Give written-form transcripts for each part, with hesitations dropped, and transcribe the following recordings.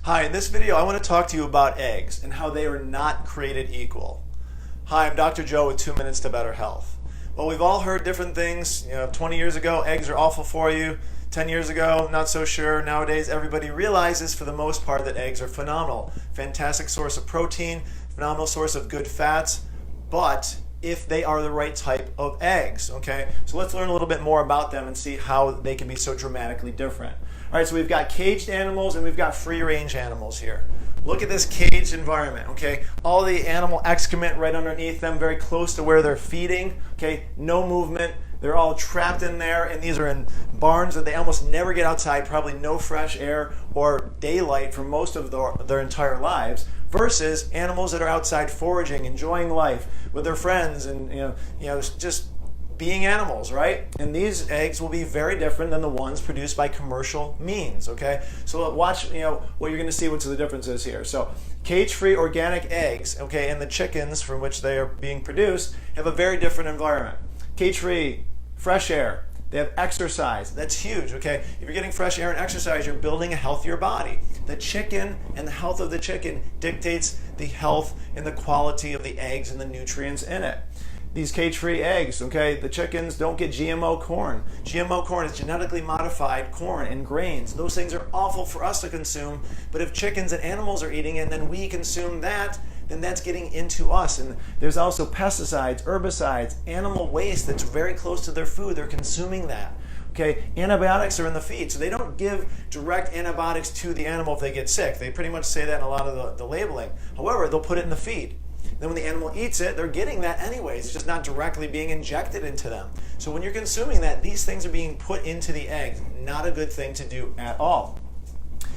Hi, in this video I want to talk to you about eggs and how they are not created equal. Hi, I'm Dr. Joe with 2 Minutes to Better Health. Well, we've all heard different things. 20 years ago, eggs are awful for you. 10 years ago, not so sure. Nowadays, everybody realizes for the most part that eggs are phenomenal. Fantastic source of protein, phenomenal source of good fats, but if they are the right type of eggs, okay? So let's learn a little bit more about them and see how they can be so dramatically different. All right, so we've got caged animals and we've got free-range animals here. Look at this caged environment, okay? All the animal excrement right underneath them, very close to where they're feeding, okay? No movement. They're all trapped in there, and these are in barns that they almost never get outside, probably no fresh air or daylight for most of their entire lives, versus animals that are outside foraging, enjoying life with their friends, and just being animals, right? And these eggs will be very different than the ones produced by commercial means, okay? So watch, what you're gonna see, what's the differences here. So cage-free organic eggs, okay, and the chickens from which they are being produced have a very different environment. Cage-free, fresh air, they have exercise. That's huge, okay? If you're getting fresh air and exercise, you're building a healthier body. The chicken and the health of the chicken dictates the health and the quality of the eggs and the nutrients in it. These cage-free eggs, okay, the chickens don't get GMO corn. GMO corn is genetically modified corn and grains. Those things are awful for us to consume, but if chickens and animals are eating it and then we consume that, then that's getting into us. And there's also pesticides, herbicides, animal waste that's very close to their food. They're consuming that. Okay, antibiotics are in the feed, so they don't give direct antibiotics to the animal if they get sick. They pretty much say that in a lot of the labeling. However, they'll put it in the feed. Then when the animal eats it, they're getting that anyways. It's just not directly being injected into them. So when you're consuming that, these things are being put into the eggs. Not a good thing to do at all.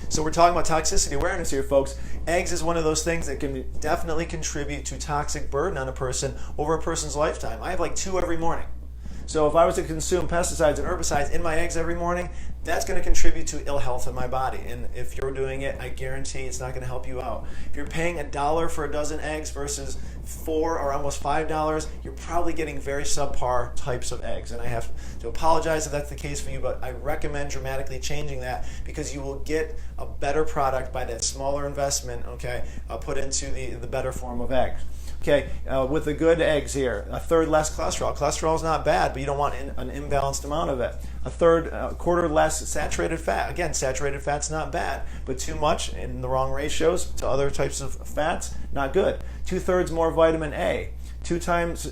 So we're talking about toxicity awareness here, folks. Eggs is one of those things that can definitely contribute to toxic burden on a person over a person's lifetime. I have like 2 every morning. So if I was to consume pesticides and herbicides in my eggs every morning, that's going to contribute to ill health in my body. And if you're doing it, I guarantee it's not going to help you out. If you're paying $1 for a dozen eggs versus $4 or almost $5, you're probably getting very subpar types of eggs. And I have to apologize if that's the case for you, but I recommend dramatically changing that because you will get a better product by that smaller investment, okay, put into the better form of eggs. Okay, with the good eggs here, 1/3 less cholesterol. Cholesterol is not bad, but you don't want an imbalanced amount of it. 1/4 less saturated fat. Again, saturated fat's not bad, but too much in the wrong ratios to other types of fats, not good. 2/3 more vitamin A. 2 times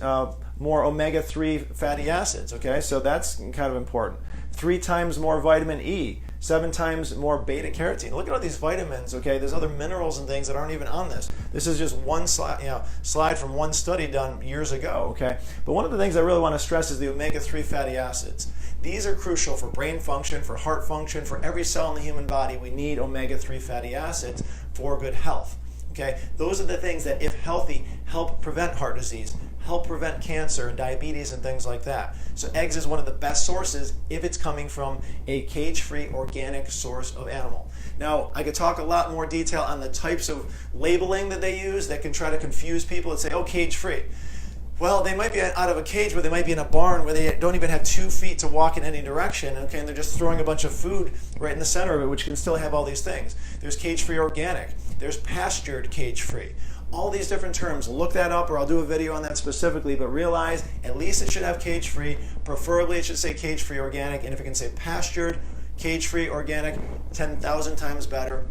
more omega-3 fatty acids, okay? So that's kind of important. 3 times more vitamin E. 7 times more beta carotene. Look at all these vitamins, okay? There's other minerals and things that aren't even on this. This is just one slide from one study done years ago, okay? But one of the things I really want to stress is the omega-3 fatty acids. These are crucial for brain function, for heart function, for every cell in the human body. We need omega-3 fatty acids for good health, okay? Those are the things that, if healthy, help prevent heart disease, help prevent cancer and diabetes and things like that. So eggs is one of the best sources if it's coming from a cage-free organic source of animal. Now, I could talk a lot more detail on the types of labeling that they use that can try to confuse people and say, oh, cage-free. Well, they might be out of a cage, but they might be in a barn where they don't even have 2 feet to walk in any direction, okay, and they're just throwing a bunch of food right in the center of it, which can still have all these things. There's cage-free organic. There's pastured cage-free. All these different terms, look that up, or I'll do a video on that specifically, but realize at least it should have cage-free. Preferably it should say cage-free organic, and if it can say pastured, cage-free organic, 10,000 times better.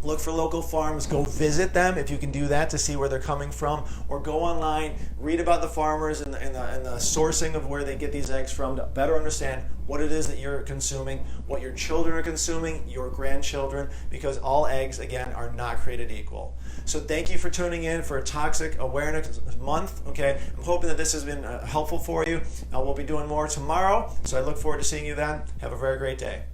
Look for local farms, go visit them if you can do that to see where they're coming from, or go online, read about the farmers and the sourcing of where they get these eggs from to better understand what it is that you're consuming, what your children are consuming, your grandchildren, because all eggs, again, are not created equal. So thank you for tuning in for a Toxic Awareness Month, okay? I'm hoping that this has been helpful for you. We'll be doing more tomorrow, so I look forward to seeing you then. Have a very great day.